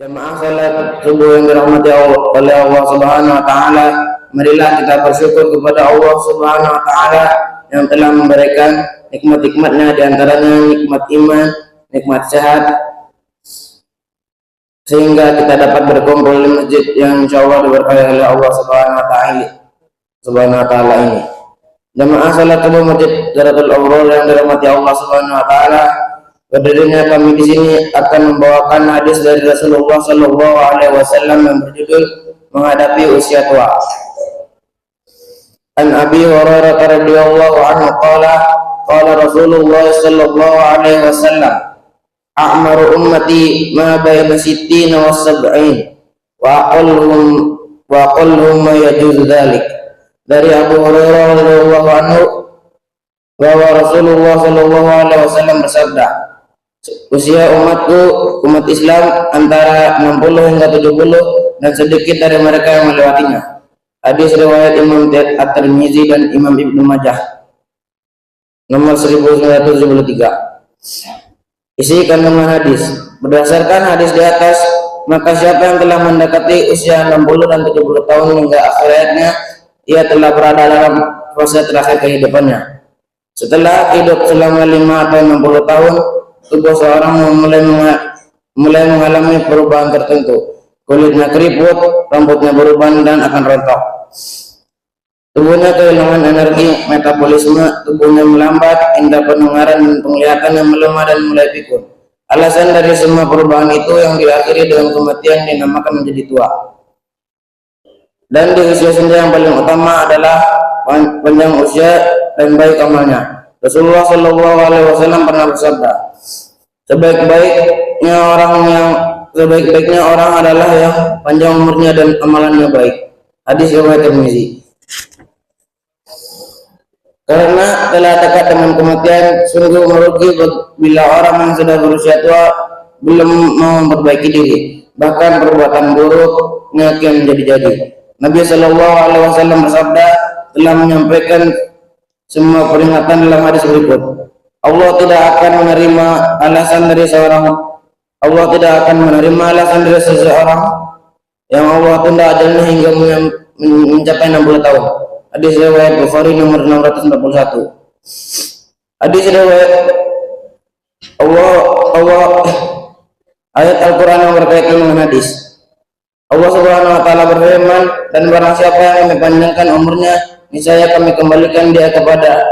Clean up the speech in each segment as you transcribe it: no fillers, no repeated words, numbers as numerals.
Jamaah salat subuh yang dirahmati oleh Allah Subhanahu wa taala, marilah kita bersyukur kepada Allah Subhanahu wa taala yang telah memberikan nikmat-nikmatnya, di antaranya nikmat iman, nikmat sehat, sehingga kita dapat berkumpul di masjid yang insyaallah diberkahi oleh Allah Subhanahu wa taala ini. Jamaah salat subuh Masjid Darul Awrul yang dirahmati Allah Subhanahu wa taala, berdirinya kami di sini akan membawakan hadis dari Rasulullah Sallallahu Alaihi Wasallam yang berjudul menghadapi usia tua. An Abi Hurairah radhiyallahu anhu qala Rasulullah Sallallahu Alaihi Wasallam a'maru ummati ma baina sittina wa sab'in wa aqalluhum ma yajuzu dzalik. Dari Abu Hurairah radhiyallahu anhu bahwa Rasulullah Sallallahu Alaihi Wasallam bersabda, usia umat Islam antara 60 hingga 70 dan sedikit dari mereka yang melewatinya. Hadis riwayat Imam At-Tirmizi dan Imam Ibnu Majah nomor 1973. Isi kandungan hadis. Berdasarkan hadis di atas, maka siapa yang telah mendekati usia 60 dan 70 tahun hingga akhir hayatnya, ia telah berada dalam fase terakhir kehidupannya. Setelah hidup selama 5 atau 60 tahun, tubuh seorang mulai mengalami perubahan tertentu. Kulitnya keriput, rambutnya berubah dan akan rontok. Tubuhnya kehilangan energi, metabolisme tubuhnya melambat, indera pendengaran dan penglihatan yang melemah dan mulai pikun. Alasan dari semua perubahan itu yang diakhiri dengan kematian dinamakan menjadi tua. Dan di usia senja yang paling utama adalah panjang usia dan baik amalnya. Rasulullah Shallallahu Alaihi Wasallam pernah bersabda, sebaik-baiknya orang adalah yang panjang umurnya dan amalannya baik. Hadis riwayat Tirmizi. Karena telah dekat dengan kematian, sungguh merugi bila orang yang sudah berusia tua belum mau memperbaiki diri, bahkan perbuatan buruknya kian menjadi-jadi. Nabi Shallallahu Alaihi Wasallam bersabda, telah menyampaikan semua peringatan dalam hadis berikut. Allah tidak akan menerima alasan dari seseorang yang Allah tunda ajalnya hingga mencapai 60 tahun. Hadis riwayat Bukhari nomor 641. Hadis riwayat ayat Al-Quran yang berkaitan dengan hadis. Allah Subhanahu wa taala berfirman, dan barang siapa yang kami panjangkan umurnya, niscaya kami kembalikan dia kepada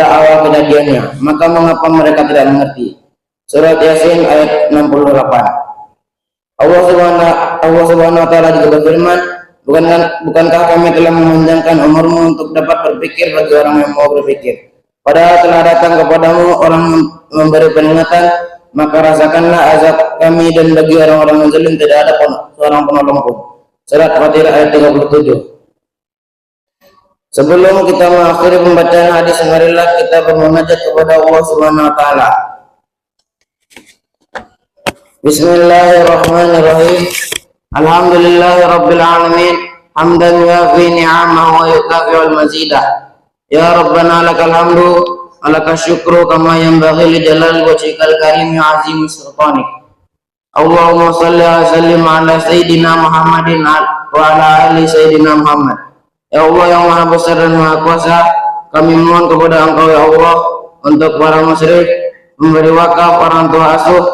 awal kejadiannya, maka mengapa mereka tidak mengerti? Surat Yasin ayat 68. Allah Subhanahu wa taala juga berfirman, bukankah kami telah memanjangkan umurmu untuk dapat berpikir bagi orang yang mau berpikir? Padahal telah datang kepadamu orang memberi peringatan, maka rasakanlah azab kami, dan bagi orang-orang yang zalim tidak ada seorang penolong pun. Surat Fatir ayat 37. Sebelum kita mengakhiri pembacaan hadis, marilah kita bermunajat kepada Allah Subhanahu wa taala. Bismillahirrahmanirrahim. Alhamdulillahirabbil alamin, hamdan yuafi ni'amahu wa yukafi'ul mazidah. Ya Rabbana lakal hamdu alaka syukru kama yanbaghi li jalal wajhikal karim ya azim sultanik. Allahumma salli wa sallim ala sayyidina Muhammadin wa ala ali sayyidina Muhammad. Ya Allah yang maha besar dan maha kuasa, kami mohon kepada Engkau ya Allah untuk para musyrik, memberi wakaf, orang tua asuh,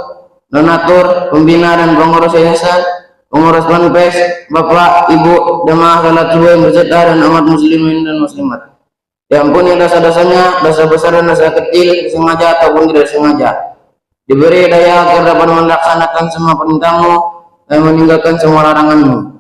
donatur, pembina dan pengurus yayasan, pengurus ponpes, bapak, ibu, jemaah salat subuh yang berserta dan umat muslimin dan muslimat. Diampuni dosa-dosanya, dosa besar dan dosa kecil, sengaja ataupun tidak sengaja. Diberi daya agar dapat melaksanakan semua perintahmu dan meninggalkan semua laranganmu.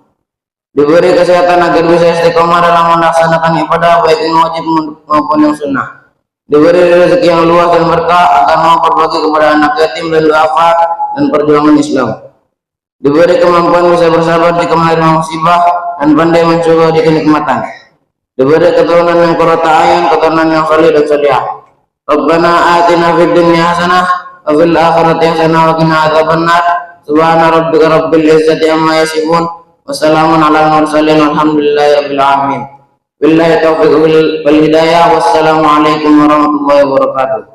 Diberi kesehatan agar bisa istiqomah dalam melaksanakan ibadah baik yang wajib maupun yang sunnah. Diberi rezeki yang luas dan berkah agar mau berbagi kepada anak yatim dan duafa dan perjuangan Islam. Diberi kemampuan bisa bersabar di kemudian musibah dan pandai mencoba di kenikmatan. Diberi keturunan yang qurrata a'yun, keturunan yang salih dan salihah. Rabbana atina fid dunya hasanah wa fil akhirati hasanah wa qina adzabannar. Subhana rabbika rabbil izzati amma yasifun. Wassalamun ala mursalin walhamdulillahi rabbil alamin. Billahi taufiq wal hidayah. Wassalamu alaikum warahmatullahi wabarakatuh.